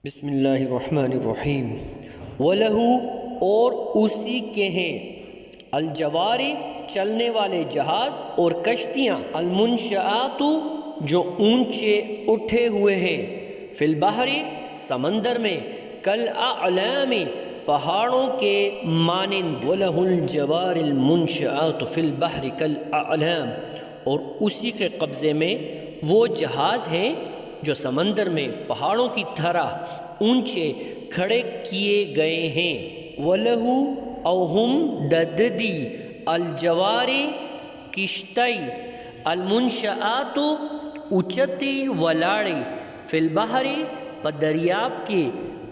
बिस्मिल्लाहिर्रहमानिर्रहीम। वलहू और उसी के हैं अलजवारी चलने वाले जहाज़ और कश्तियाँ, अलमुनशआतु जो ऊंचे उठे हुए हैं, फिल बहरी समंदर में, कल अअलामी पहाड़ों के मानिंद। वलहुल जवारिल मुनशआतु फिल बहरी कल अअलाम और उसी के कब्ज़े में वो जहाज़ हैं जो समंदर में पहाड़ों की तरह ऊंचे खड़े किए गए हैं। वलहू अहुम दददी अलजवारी किश्तई अलमुनशआतु उचती वलाड़ी फिल बहरी पदरियाब के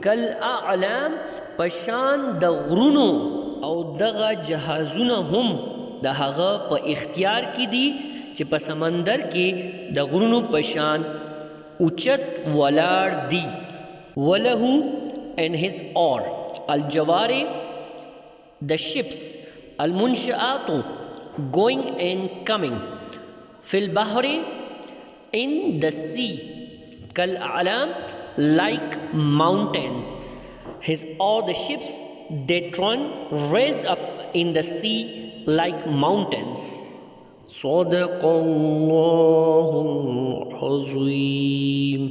कल आलाम पशान दगरुनो और दगा जहाजुना हम दहागा प इख्तियार की दी च प समंदर के दगरुनो पशान उचत वलाड़ दी। वलहू एंड हिज और अलजवारे द शिप्स अलमुनशआतु गोइंग एंड कमिंग फिल बहरी इन द सी कल आलाम like mountains. His all the ships that run raised up in the sea like mountains. صدق الله العظيم.